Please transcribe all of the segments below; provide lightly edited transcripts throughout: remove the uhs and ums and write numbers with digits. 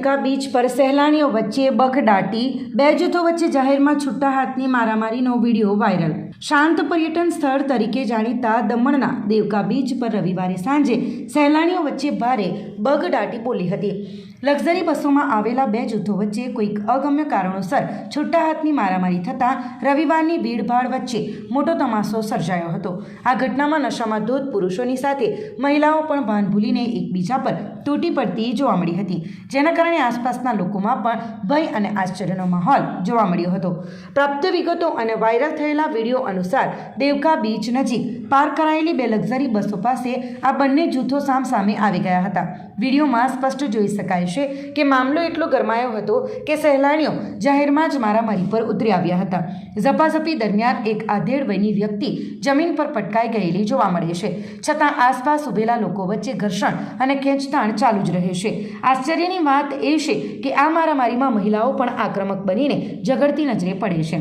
Devka beach પર સહેલાણીઓ વચ્ચે બખડાટી, બે જૂથો વચ્ચે જાહેરમાં છૂટા હાથની મારામારીનો વિડીયો વાયરલ। શાંત પર્યટન સ્થળ તરીકે જાણીતા દમણના દેવકા બીચ પર રવિવારે સાંજે સહેલાણીઓ વચ્ચે ભારે બગડાટી બોલી હતી। લક્ઝરી બસોમાં આવેલા બે જૂથો વચ્ચે કોઈક અગમ્ય કારણોસર છૂટા હાથની મારામારી થતાં રવિવારની ભીડભાડ વચ્ચે મોટો તમાશો સર્જાયો હતો। આ ઘટનામાં નશામાં ધોધ પુરુષોની સાથે મહિલાઓ પણ ભાન ભૂલીને એકબીજા પર તૂટી પડતી જોવા મળી હતી, જેના કારણે આસપાસના લોકોમાં પણ ભય અને આશ્ચર્યનો માહોલ જોવા મળ્યો હતો। પ્રાપ્ત વિગતો અને વાયરલ થયેલા વિડીયો અનુસાર દેવકા બીચ નજીક પાર્ક કરાયેલી બે લક્ઝરી બસો પાસે આ બંને જૂથો સામસામે આવી ગયા હતા। વિડીયોમાં સ્પષ્ટ જોઈ શકાય છે કે મામલો એટલો ગરમાયો હતો કે સહેલાણીઓ જાહેરમાં જ મારામારી પર ઉતરી આવ્યા હતા। ઝપાઝપી દરમિયાન એક આધેડ વયની વ્યક્તિ જમીન પર પટકાઈ ગયેલી જોવા મળે છે, છતાં આસપાસ ઉભેલા લોકો વચ્ચે ઘર્ષણ અને ખેંચતાણ ચાલુ જ રહે છે। આશ્ચર્યની વાત એ છે કે આ મારામારીમાં મહિલાઓ પણ આક્રમક બનીને ઝઘડતી નજરે પડે છે।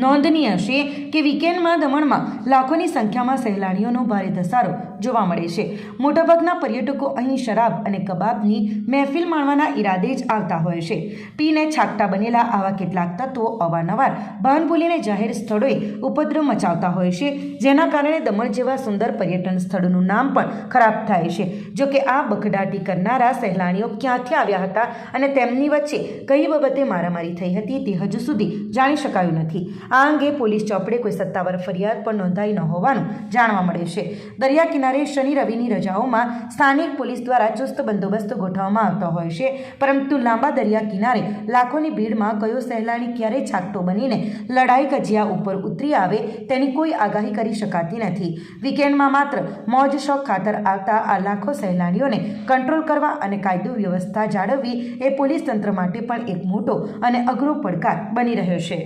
નોંધનીય છે કે વીકેન્ડમાં દમણમાં લાખોની સંખ્યામાં સહેલાણીઓનો ભારે ધસારો જોવા મળે છે। મોટાભાગના પર્યટકો અહીં શરાબ અને કબાબની મહેફિલ માણવાના ઈરાદે જ આવતા હોય છે। પીને છાકટા બનેલા આવા કેટલાક તત્વો અવારનવાર ભાન ભૂલીને જાહેર સ્થળોએ ઉપદ્રવ મચાવતા હોય છે, જેના કારણે દમણ જેવા સુંદર પર્યટન સ્થળોનું નામ પણ ખરાબ થાય છે। જો કે આ બખડાટી કરનારા સહેલાણીઓ ક્યાંથી આવ્યા હતા અને તેમની વચ્ચે કઈ બાબતે મારામારી થઈ હતી તે હજુ સુધી જાણી શકાયું નથી। આ અંગે પોલીસ ચોપડે કોઈ સત્તાવાર ફરિયાદ પણ નોંધાઈ ન હોવાનું જાણવા મળે છે। દરિયા કિનારે શનિ રવિની રજાઓમાં સ્થાનિક પોલીસ દ્વારા ચુસ્ત બંદોબસ્ત ગોઠવવામાં આવતો હોય છે, પરંતુ લાંબા દરિયા કિનારે લાખોની ભીડમાં કયો સહેલાણી ક્યારે છાકટો બનીને લડાઈ કજિયા ઉપર ઉતરી આવે તેની કોઈ આગાહી કરી શકાતી નથી। વીકેન્ડમાં માત્ર મોજ શોખ ખાતર આવતા આ લાખો સહેલાણીઓને કંટ્રોલ કરવા અને કાયદો વ્યવસ્થા જાળવવી એ પોલીસ તંત્ર માટે પણ એક મોટો અને અઘરો પડકાર બની રહ્યો છે।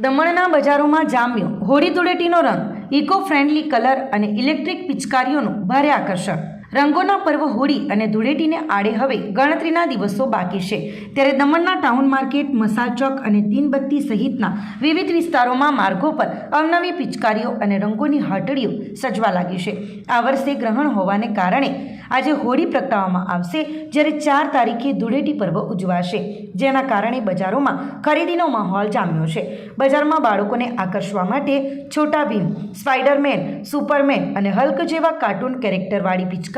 દમણના બજારોમાં જામ્યો હોળી ધૂળેટીનો રંગ, ઇકો ફ્રેન્ડલી કલર અને ઇલેક્ટ્રિક પિચકારીઓનું ભારે આકર્ષણ। રંગોના પર્વ હોળી અને ધૂળેટીને આડે હવે ગણતરીના દિવસો બાકી છે, ત્યારે દમણના ટાઉન માર્કેટ, મસાજ ચોક અને તીનબત્તી સહિતના વિવિધ વિસ્તારોમાં માર્ગો પર અવનવી પિચકારીઓ અને રંગોની હાટડીઓ સજવા લાગી છે। આ વર્ષે ગ્રહણ હોવાને કારણે આજે હોળી પ્રગટાવવામાં આવશે, જ્યારે 4 તારીખે ધૂળેટી પર્વ ઉજવાશે, જેના કારણે બજારોમાં ખરીદીનો માહોલ જામ્યો છે। બજારમાં બાળકોને આકર્ષવા માટે છોટા ભીમ, સ્પાઈડરમેન, સુપરમેન અને હલ્ક જેવા કાર્ટૂન કેરેક્ટરવાળી પિચકારીઓ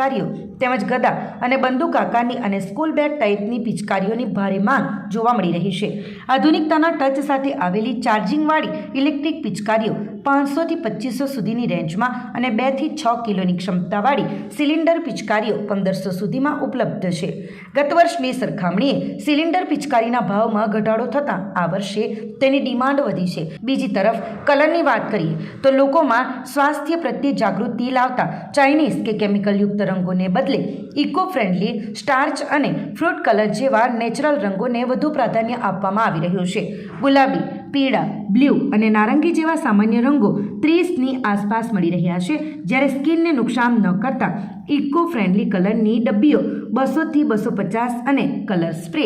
તેમજ ગદા અને બંદૂક આકારની અને સ્કૂલ બેગ ટાઈપની પિચકારીઓની ભારે માંગ જોવા મળી રહી છે। આધુનિકતાના ટચ સાથે આવેલી ચાર્જિંગવાળી ઇલેક્ટ્રિક પિચકારીઓ 500 થી 2500 સુધીની રેન્જમાં અને 2 થી 6 કિલોની ક્ષમતાવાળી સિલિન્ડર પિચકારીઓ 1500 સુધીમાં ઉપલબ્ધ છે। ગત વર્ષની સરખામણીએ સિલિન્ડર પિચકારીના ભાવમાં ઘટાડો થતાં આ વર્ષે તેની ડિમાન્ડ વધી છે। બીજી તરફ કલરની વાત કરીએ તો લોકોમાં સ્વાસ્થ્ય પ્રત્યે જાગૃતિ લાવતા ચાઇનીઝ કે કેમિકલયુક્ત રંગોને બદલે ઇકો ફ્રેન્ડલી સ્ટાર્ચ અને ફ્રૂટ કલર જેવા નેચરલ રંગોને વધુ પ્રાધાન્ય આપવામાં આવી રહ્યું છે। ગુલાબી, પીળા, બ્લુ અને નારંગી જેવા સામાન્ય રંગો 30ની આસપાસ મળી રહ્યા છે, જ્યારે સ્કિનને નુકસાન ન કરતા ઇકો ફ્રેન્ડલી કલરની ડબ્બીઓ 200 થી 250 અને કલર સ્પ્રે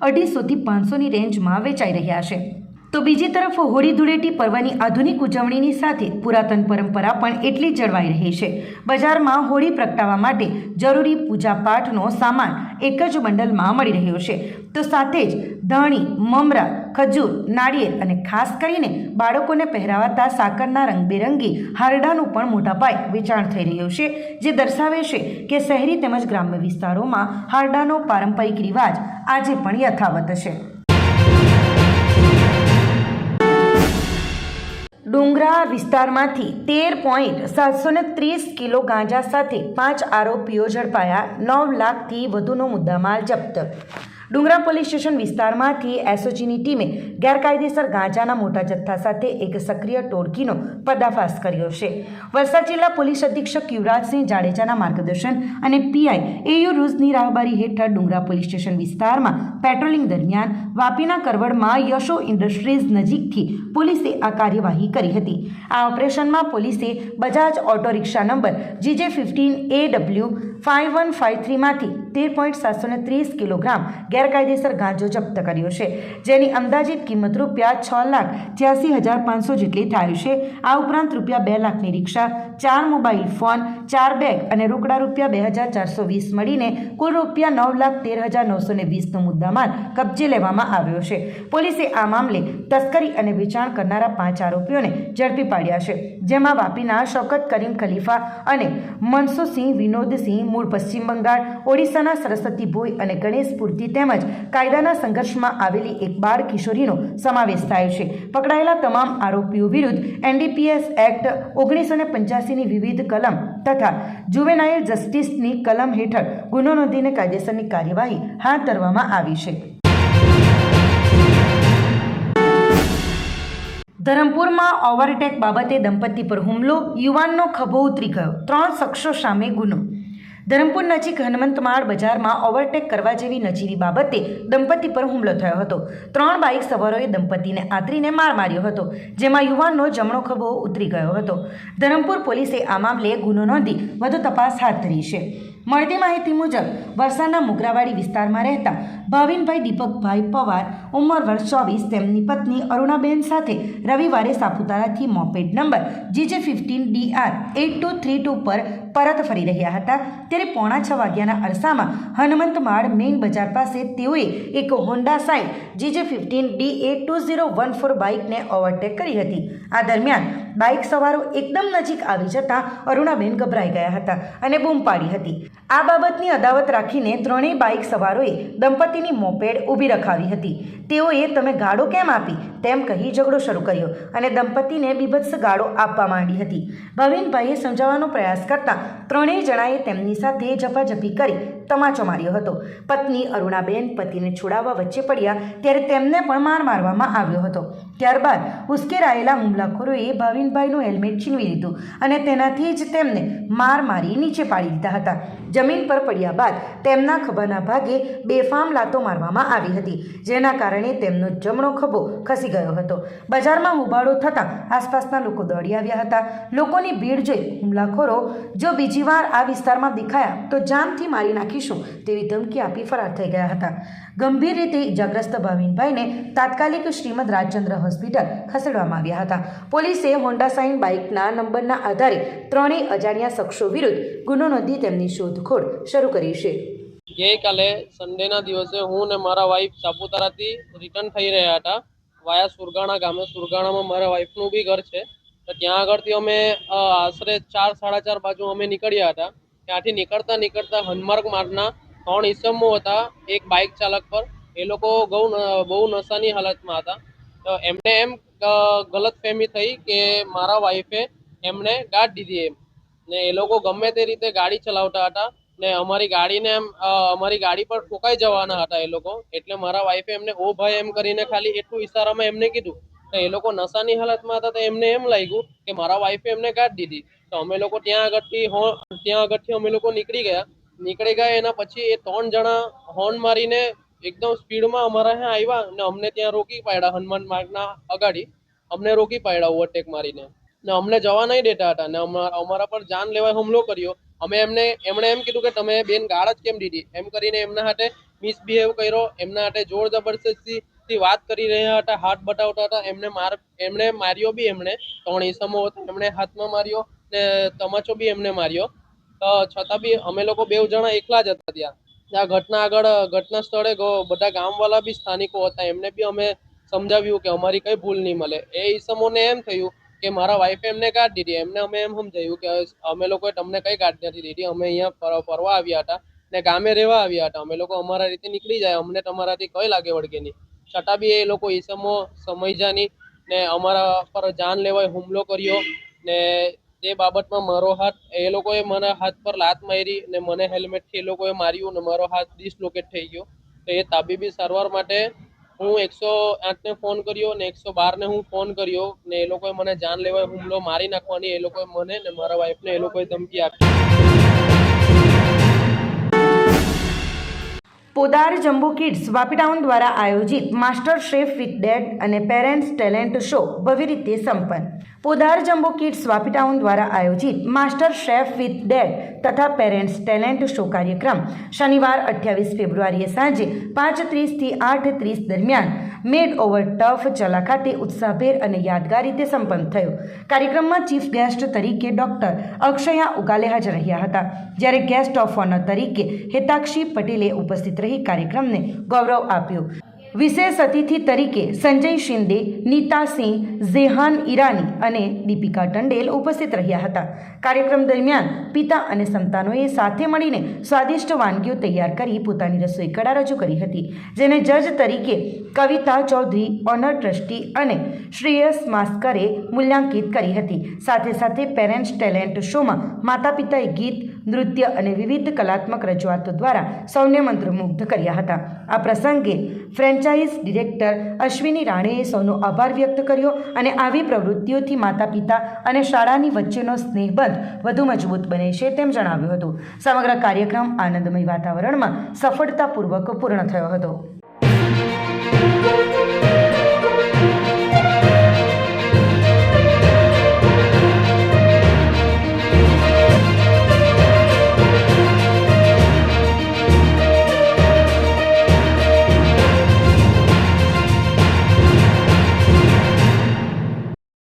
250 થી 500ની રેન્જમાં વેચાઈ રહ્યા છે। તો બીજી તરફ હોળી ધૂળેટી પર્વની આધુનિક ઉજવણીની સાથે પુરાતન પરંપરા પણ એટલી જળવાઈ રહી છે। બજારમાં હોળી પ્રગટાવવા માટે જરૂરી પૂજાપાઠનો સામાન એક જ બંડલમાં મળી રહ્યો છે, તો સાથે જ ધાણી, મમરા, ખજૂર, નાળિયેર અને ખાસ કરીને બાળકોને પહેરાવાતા સાકરના રંગબેરંગી હારડાનું પણ મોટા પાયે વેચાણ થઈ રહ્યું છે, જે દર્શાવે છે કે શહેરી તેમજ ગ્રામ્ય વિસ્તારોમાં હારડાનો પારંપરિક રિવાજ આજે પણ યથાવત છે। ડુંગરા વિસ્તારમાંથી 13.730 કિલો ગાંજા સાથે 5 આરોપીઓ ઝડપાયા, 9 લાખથી વધુનો મુદ્દામાલ જપ્ત। ડુંગરા પોલીસ સ્ટેશન વિસ્તારમાંથી એસઓજીની ટીમે ગેરકાયદેસર ગાંજાના મોટા જથ્થા સાથે એક સક્રિય ટોળકીનો પર્દાફાશ કર્યો છે। વલસાડ જિલ્લા પોલીસ અધિક્ષક યુવરાજસિંહ જાડેજાના માર્ગદર્શન અને પીઆઈ એયુ રૂઝની રાહબરી હેઠળ ડુંગરા પોલીસ સ્ટેશન વિસ્તારમાં પેટ્રોલિંગ દરમિયાન વાપીના કરવડમાં યશો ઇન્ડસ્ટ્રીઝ નજીકથી પોલીસે આ કાર્યવાહી કરી હતી। આ ઓપરેશનમાં પોલીસે Bajaj auto rickshaw number GJ15AW 5153માંથી 13.730 kilogram ગેરકાયદેસર ગાંજો જપ્ત કર્યો છે, જેની અંદાજિત કિંમત ₹8,83,500 જેટલી થાય છે. આ ઉપરાંત ₹2 લાખની રિક્ષા, 4 મોબાઈલ ફોન, 4 બેગ અને રોકડા ₹2,420 મળીને કુલ ₹9,13,920નો મુદ્દામાલ કબજે લેવામાં આવ્યો છે. પોલીસે આ મામલે તસ્કરી અને વેચાણ કરનારા 5 આરોપીઓને ઝડપી પાડ્યા છે, જેમાં વાપીના શૌકત કરીમ ખલીફા અને મનસુસિંહ વિનોદસિંહ મૂળ પશ્ચિમ બંગાળ, ઓડિશાના સરસ્વતી ભોઈ અને ગણેશ પૂર્તિ તેમજ કાયદાના સંઘર્ષમાં આવેલી એક બાળ કિશોરીનો સમાવેશ થાય છે. પકડાયેલા તમામ આરોપીઓ વિરુદ્ધ NDPS એક્ટ 1985ની વિવિધ કલમ તથા જુવેનાઇલ જસ્ટિસની કલમ હેઠળ ગુનો નોંધીને કાયદેસરની કાર્યવાહી હાથ ધરવામાં આવી છે. ધરમપુરમાં ઓવરટેક બાબતે દંપતી પર હુમલો, યુવાનનો ખભો ઉતરી ગયો, 3 શખ્સો સામે ગુનો. ધરમપુર નજીક હનુમંતમાળ બજારમાં ઓવરટેક કરવા જેવી નજીવી બાબતે દંપતી પર હુમલો થયો હતો. 3 બાઇક સવારોએ દંપતીને આંતરીને માર માર્યો હતો, જેમાં યુવાનનો જમણો ખભો ઉતરી ગયો હતો. ધરમપુર પોલીસે આ મામલે ગુનો નોંધી વધુ તપાસ હાથ ધરી છે. મળતી માહિતી મુજબ વલસાડના મુગરાવાડી વિસ્તારમાં રહેતા ભાવિનભાઈ દીપકભાઈ પવાર, ઉંમર વર્ષ 24, તેમની પત્ની અરુણાબેન સાથે રવિવારે સાપુતારાથી મોપેડ નંબર GJ15DR 8232 પર પરત ફરી રહ્યા હતા. ત્યારે 5:45 વાગ્યાના અરસામાં હનુમંતમાળ મેઇન બજાર પાસે તેઓએ એક હોન્ડા સાઇન GJ15DA 2014 બાઇકને ઓવરટેક કરી હતી. આ દરમિયાન બાઇક સવારો એકદમ નજીક આવી જતાં અરુણાબેન ગભરાઈ ગયા હતા અને બૂમ પાડી હતી. આ બાબતની અદાવત રાખીને ત્રણેય બાઇક સવારોએ દંપતીની મોપેડ ઊભી રખાવી હતી. તેઓએ "તમે ગાળો કેમ આપી?" તેમ કહી ઝઘડો શરૂ કર્યો અને દંપતીને બીભત્સ ગાળો આપવા માંડી હતી. ભાવિનભાઈએ સમજાવવાનો પ્રયાસ કરતા ત્રણેય જણાએ તેમની સાથે ઝપાઝપી કરી તમાચો માર્યો હતો. પત્ની અરુણાબેન પતિને છોડાવવા વચ્ચે પડ્યા ત્યારે તેમને પણ માર મારવામાં આવ્યો હતો. ત્યારબાદ ઉશ્કેરાયેલા હુમલાખોરોએ ભાવિનભાઈનું હેલ્મેટ છીનવી લીધું અને તેનાથી જ તેમને માર મારી નીચે પાડી દીધા હતા. જમીન પર પડ્યા બાદ તેમના ખભાના ભાગે બેફામ લાતો મારવામાં આવી હતી, જેના કારણે તેમનો જમણો ખભો ખસી ગયો હતો. બજારમાં હોબાળો થતાં આસપાસના લોકો દોડી આવ્યા હતા. લોકોની ભીડ જોઈ હુમલાખોરો "જો બીજી વાર આ વિસ્તારમાં દેખાયા તો જાનથી મારી નાખીશું" તેવી ધમકી આપી ફરાર થઈ ગયા હતા. ગંભીર રીતે ઇજાગ્રસ્ત ભાવિનભાઈને તાત્કાલિક શ્રીમદ રાજચંદ્ર હોસ્પિટલ ખસેડવામાં આવ્યા હતા. પોલીસે હોન્ડા સાઇન બાઇકના નંબરના આધારે ત્રણેય અજાણ્યા શખ્સો વિરુદ્ધ ગુનો નોંધી તેમની શોધખોળ શરૂ કરી છે. ગઈકાલે સન્ડેના દિવસે હું ને મારા વાઈફ સાપુતારાથી રિટર્ન થઈ રહ્યા હતા વાયા સુરગાણા ગામે. સુરગાણામાં મારા વાઈફનું બી ઘર છે, તો ત્યાં આગળથી અમે આશરે 4-4:30 બાજુ અમે નીકળ્યા હતા. ત્યાંથી નીકળતા હનમાર્ગ માર્ગના 3 ઈસમો હતા એક બાઇક ચાલક પર. એ લોકો બહુ નશાની હાલતમાં હતા. તો એમને એમ ગલતફહેમી થઈ કે મારા વાઈફે એમને ગાંઠ દીધી એમ, ને એ લોકો ગમે તે રીતે ગાડી ચલાવતા હતા ને અમારી ગાડી પર ઠોકાઈ જવાના હતા એ લોકો. એટલે મારા વાઈફે એમને "ઓ ભાઈ" એમ કરીને ખાલી એટલું ઈશારામાં એમને કીધું. તો એ લોકો નશાની હાલતમાં હતા, તો એમને એમ લાગ્યું કે મારા વાઈફે એમને ગાંઠ દીધી. તો અમે લોકો ત્યાં આગળથી અમે લોકો નીકળી ગયા. એના પછી એ 3 જણા હોર્ન મારીને એકદમ સ્પીડમાં અમારા ત્યાં આવ્યા ને અમને ત્યાં રોકી પાડ્યા. હનુમાન માર્ગના અગાડી અમને રોકી પાડ્યા ઓવરટેક મારીને, ને અમને જવા નહીં દેતા હતા ને અમારા પર જાન લેવા હુમલો કર્યો. એમણે એમ કીધું કે "તમે બેન ગાળ જ કેમ દીધી?" એમ કરીને એમના હાથે મિસબિહેવ કર્યો. એમના હાથે જોર જબરદસ્તીથી વાત કરી રહ્યા હતા, હાથ બતાવતા હતા. એમણે માર્યો બી. એમણે 3 ઈસમો હતા, એમણે હાથમાં માર્યો ને તમાચો બી એમને માર્યો. છતાં બી અમે લોકો 2 જણા એકલા જ હતા ત્યાં ઘટના સ્થળે. બધા ગામવાળા બી સ્થાનિકો હતા, એમને બી અમે સમજાવ્યું કે અમારી કઈ ભૂલ નહીં મળે. એ ઈસમોને એમ થયું કે મારા વાઈફે એમને ગાંઠ દીધી. અમે એમ સમજાયું કે અમે લોકોએ તમને કઈ ગાંઠ નથી દીધી, અમે અહીંયા ફરવા આવ્યા હતા ને ગામે રહેવા આવ્યા હતા. અમે લોકો અમારા રીતે નીકળી જાય, અમને તમારાથી કઈ લાગે વળગે નહીં. છતાં બી એ લોકો ઈસમો સમજ્યા નહીં ને અમારા પર જાન લેવાય હુમલો કર્યો. ને તે બાબતમાં એ લોકોએ મારા હાથ પર લાત મારી ને મને હેલ્મેટથી એ લોકોએ માર્યું ને મારો હાથ ડિસલોકેટ થઈ ગયો. તો એ તાબીબી સારવાર માટે હું 108ને ફોન કર્યો ને 112ને હું ફોન કર્યો ને એ લોકોએ મને જાન લેવા હુમલો મારી નાખવાની એ લોકોએ મને ને મારા વાઈફને એ લોકોએ ધમકી આપી. Podar jumbo kids Vapi town દ્વારા આયોજિત માસ્ટર શેફ વિથ ડેડ અને પેરેન્ટ્સ ટેલેન્ટ શો ભવ્ય રીતે સંપન્ન. પોદાર જમ્બો કિડ્સ વાપીટાઉન દ્વારા આયોજિત માસ્ટર શેફ વિથ ડેડ તથા પેરેન્ટ્સ ટેલેન્ટ શો કાર્યક્રમ શનિવાર 28 ફેબ્રુઆરીએ સાંજે 5:30 થી 8:30 દરમિયાન મેડ ઓવર ટફ ચલા ખાતે ઉત્સાહભેર અને યાદગાર રીતે સંપન્ન થયો. કાર્યક્રમમાં ચીફ ગેસ્ટ તરીકે ડોક્ટર અક્ષયા ઉકાલે હાજર રહ્યા હતા, જ્યારે ગેસ્ટ ઓફ ઓનર તરીકે હેતાક્ષી પટેલે ઉપસ્થિત રહી કાર્યક્રમને ગૌરવ આપ્યું. વિશેષ અતિથિ તરીકે સંજય શિંદે, નીતા સિંહ, ઝેહાન ઈરાની અને દીપિકા ટંડેલ ઉપસ્થિત રહ્યા હતા. કાર્યક્રમ દરમિયાન પિતા અને સંતાનોએ સાથે મળીને સ્વાદિષ્ટ વાનગીઓ તૈયાર કરી પોતાની રસોઈ કળા રજૂ કરી હતી, જેને જજ તરીકે કવિતા ચૌધરી, ઓનર ટ્રસ્ટી અને શ્રેયસ માસ્કરે મૂલ્યાંકિત કરી હતી. સાથે સાથે પેરેન્ટ્સ ટેલેન્ટ શોમાં માતા પિતાએ ગીત, નૃત્ય અને વિવિધ કલાત્મક રજૂઆતો દ્વારા સૌને મંત્રમુગ્ધ કર્યા હતા. આ પ્રસંગે ફ્રેન્ચાઇઝ ડિરેક્ટર અશ્વિની રાણેએ સૌનો આભાર વ્યક્ત કર્યો અને આવી પ્રવૃત્તિઓથી માતા પિતા અને શાળાની વચ્ચેનો સ્નેહબંધ વધુ મજબૂત બને છે તેમ જણાવ્યું હતું. સમગ્ર કાર્યક્રમ આનંદમય વાતાવરણમાં સફળતાપૂર્વક પૂર્ણ થયો હતો.